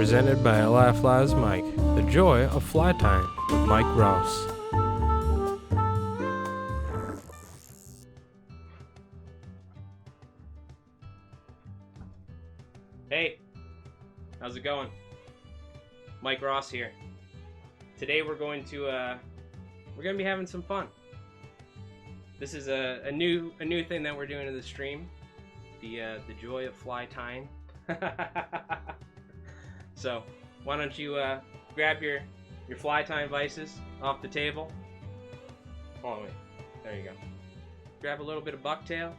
presented by Ally Flies Mike. The joy of fly tying with Mike Ross. Hey, how's it going? Mike Ross here. Today we're going to be having some fun. This is a new thing that we're doing in the stream, the joy of fly tying. So why don't you grab your fly tying vices off the table. Hold on, wait. There you go. Grab a little bit of bucktail.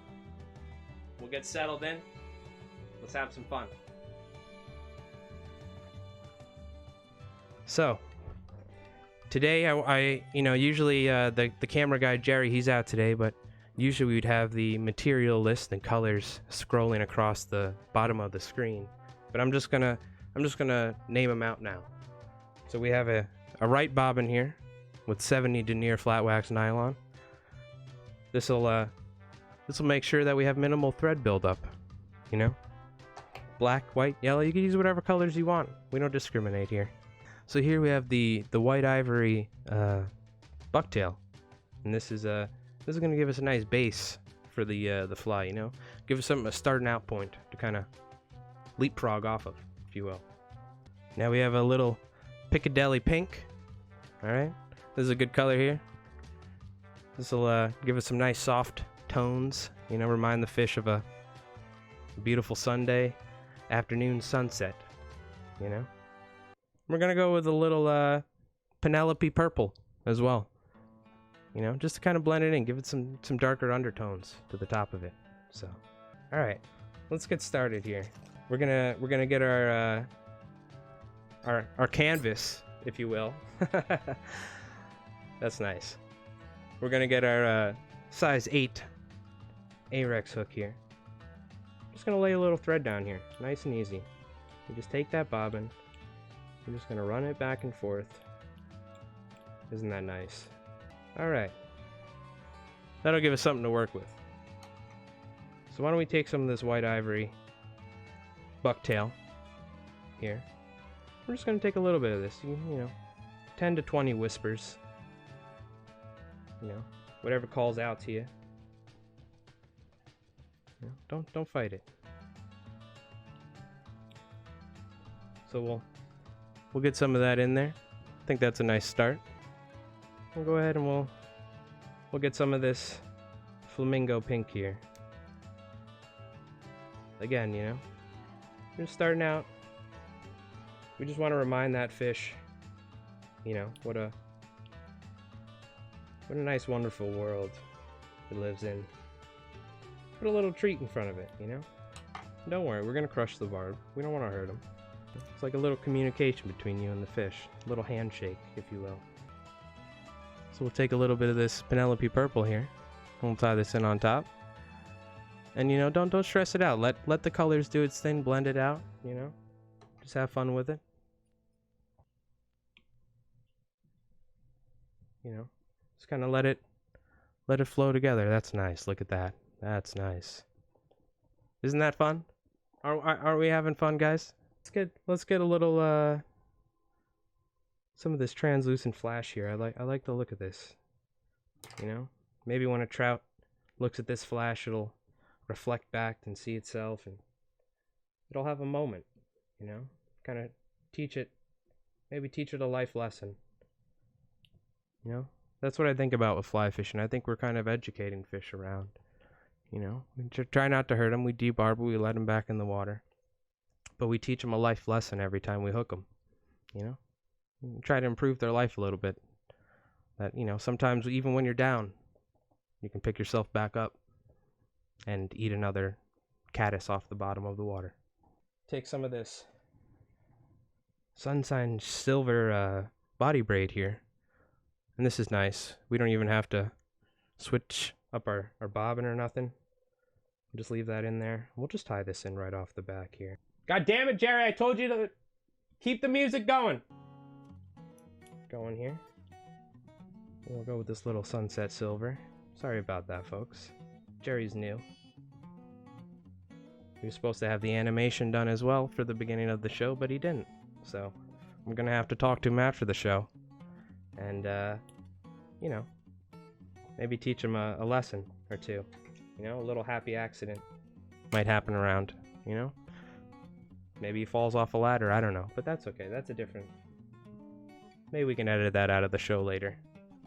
We'll get settled in. Let's have some fun. So today I usually the camera guy Jerry, he's out today, but usually we'd have the material list and colors scrolling across the bottom of the screen. But I'm just gonna name them out now. So we have a right bobbin here with 70 denier flat wax nylon. This'll make sure that we have minimal thread buildup. You know, black, white, yellow. You can use whatever colors you want. We don't discriminate here. So here we have the white ivory bucktail, and this is going to give us a nice base for the fly. You know, give us a starting out point to kind of leapfrog off of, if you will. Now we have a little Piccadilly pink. All right, this is a good color here. This will give us some nice soft tones. You know, remind the fish of a beautiful Sunday afternoon sunset. You know. We're gonna go with a little Penelope purple as well. You know, just to kind of blend it in, give it some darker undertones to the top of it. So, all right, let's get started here. We're gonna get our canvas, if you will. That's nice. We're gonna get our size 8 Ahrex hook here. Just gonna lay a little thread down here, nice and easy. You just take that bobbin. I'm just gonna run it back and forth. Isn't that nice? Alright. That'll give us something to work with. So why don't we take some of this white ivory bucktail here. We're just gonna take a little bit of this, you know, 10 to 20 whispers. You know, whatever calls out to you. You know, don't fight it. So we'll get some of that in there. I think that's a nice start. We'll go ahead and we'll get some of this flamingo pink here. Again, you know, we're just starting out. We just want to remind that fish, you know, what a nice, wonderful world it lives in. Put a little treat in front of it, you know. Don't worry, we're gonna crush the barb. We don't want to hurt him. It's like a little communication between you and the fish. A little handshake, if you will. So we'll take a little bit of this Penelope purple here. We'll tie this in on top. And you know, don't stress it out. Let the colors do its thing, blend it out, you know. Just have fun with it. You know, just kind of let it flow together. That's nice. Look at that. That's nice. Isn't that fun? Are we having fun, guys? Let's get a little some of this translucent flash here. I like the look of this. You know, maybe when a trout looks at this flash, it'll reflect back and see itself, and it'll have a moment. You know, kind of teach it a life lesson. You know, that's what I think about with fly fishing. I think we're kind of educating fish around. You know, we try not to hurt them. We debarb, we let them back in the water. But we teach them a life lesson every time we hook them, you know? We try to improve their life a little bit. That, you know, sometimes even when you're down, you can pick yourself back up and eat another caddis off the bottom of the water. Take some of this Sunshine Silver body braid here. And this is nice. We don't even have to switch up our bobbin or nothing. Just leave that in there. We'll just tie this in right off the back here. God damn it, Jerry, I told you to keep the music going. Going here. We'll go with this little sunset silver. Sorry about that, folks. Jerry's new. He was supposed to have the animation done as well for the beginning of the show, but he didn't. so I'm gonna have to talk to him after the show, and you know, maybe teach him a lesson or two. You know, a little happy accident might happen around. You know, maybe he falls off a ladder. I don't know, but that's okay. That's a different. Maybe we can edit that out of the show later.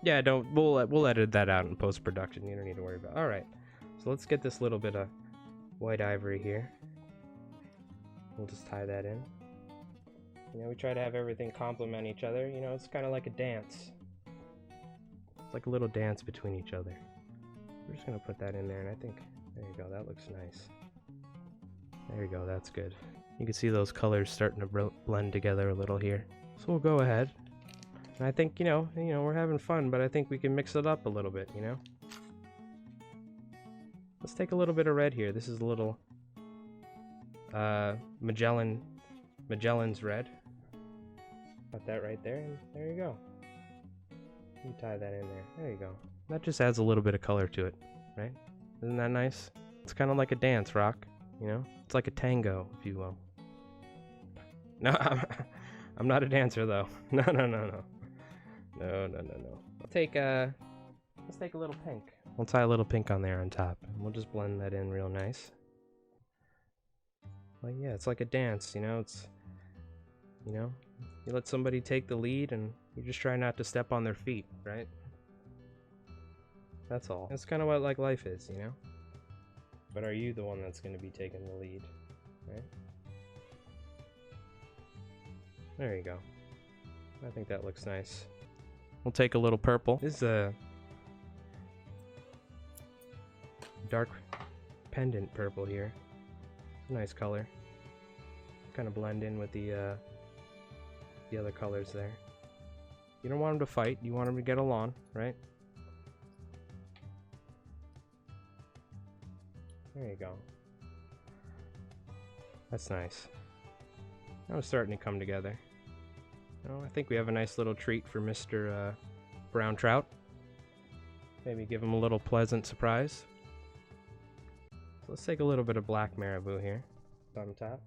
Yeah, don't. We'll edit that out in post production. You don't need to worry about. All right, so let's get this little bit of white ivory here. We'll just tie that in. You know, we try to have everything complement each other. You know, it's kind of like a dance. It's like a little dance between each other. We're just gonna put that in there, and I think there you go. That looks nice. There you go. That's good. You can see those colors starting to blend together a little here. So we'll go ahead. And I think, you know, we're having fun, but I think we can mix it up a little bit, you know? Let's take a little bit of red here. This is a little Magellan's red. Got that right there, and there you go. You tie that in there. There you go. That just adds a little bit of color to it, right? Isn't that nice? It's kind of like a dance, Rock, you know? It's like a tango, if you will. No, I'm not a dancer, though. No. No. Let's take a little pink. We'll tie a little pink on there on top, and we'll just blend that in real nice. Well, yeah, it's like a dance, you know? It's, you know, you let somebody take the lead, and you just try not to step on their feet, right? That's all. That's kind of what like life is, you know? But are you the one that's going to be taking the lead, right? There you go. I think that looks nice. We'll take a little purple. This is a dark pendant purple here. It's a nice color. Kind of blend in with the other colors there. You don't want them to fight. You want them to get along, right? There you go. That's nice. Now it's starting to come together. Oh, I think we have a nice little treat for Mr. Brown Trout. Maybe give him a little pleasant surprise. So let's take a little bit of black marabou here on top.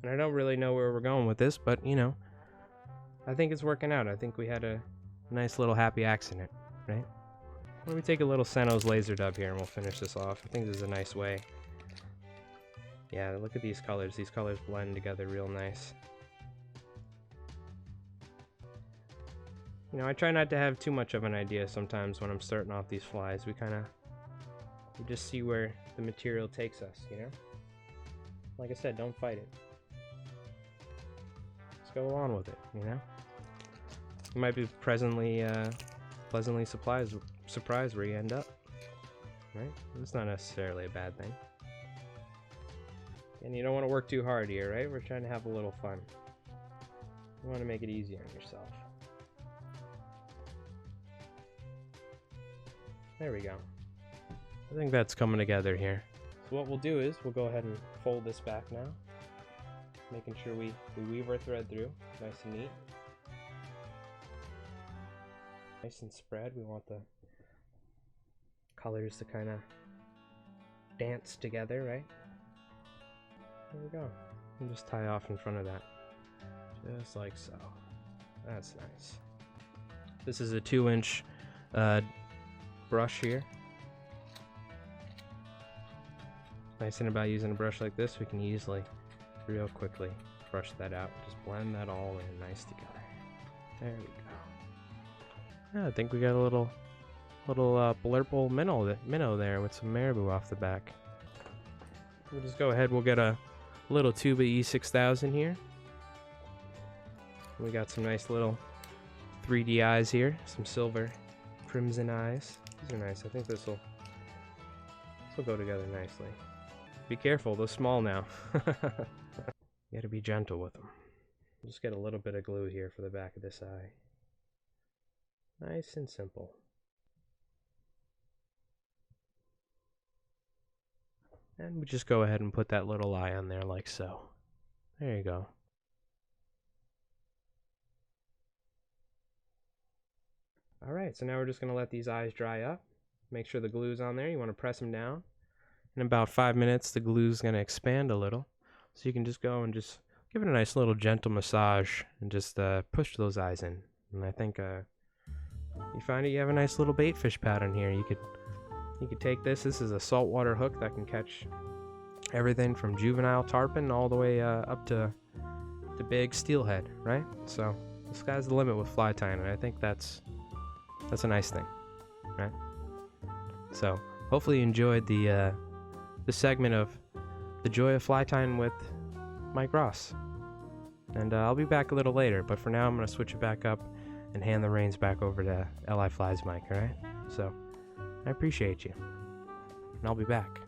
And I don't really know where we're going with this, but you know, I think it's working out. I think we had a nice little happy accident, right? Let me take a little Senos laser dub here and we'll finish this off. I think this is a nice way. Yeah, look at these colors. These colors blend together real nice. You know, I try not to have too much of an idea sometimes when I'm starting off these flies. We just see where the material takes us, you know? Like I said, don't fight it. Just go along with it, you know? You might be pleasantly surprised where you end up, right? It's not necessarily a bad thing. And you don't want to work too hard here, right? We're trying to have a little fun. You want to make it easy on yourself. There we go. I think that's coming together here. So what we'll do is we'll go ahead and fold this back now, making sure we weave our thread through nice and neat. Nice and spread. We want the colors to kind of dance together, right? There we go. And just tie off in front of that. Just like so. That's nice. This is a 2-inch brush here. Nice thing about using a brush like this, we can easily, real quickly, brush that out. Just blend that all in nice together. There we go. Yeah, I think we got a little Blurple minnow there with some marabou off the back. We'll just go ahead, we'll get a little Tuba E6000 here. We got some nice little 3D eyes here, some silver crimson eyes. These are nice. I think this will go together nicely. Be careful, they're small now. You gotta be gentle with them. Just get a little bit of glue here for the back of this eye. Nice and simple. And we just go ahead and put that little eye on there like so. There you go. Alright, so now we're just going to let these eyes dry up. Make sure the glue's on there. You want to press them down. in about 5 minutes, the glue's going to expand a little. So you can just go and just give it a nice little gentle massage and just push those eyes in. And I think you find it, you have a nice little bait fish pattern here. You could take this. This is a saltwater hook that can catch everything from juvenile tarpon all the way up to big steelhead, right? So the sky's the limit with fly tying, and I think that's a nice thing, right? So hopefully you enjoyed the segment of the joy of fly tying with Mike Ross, and I'll be back a little later. But for now, I'm gonna switch it back up and hand the reins back over to LI Flies Mike. All right? So I appreciate you, and I'll be back.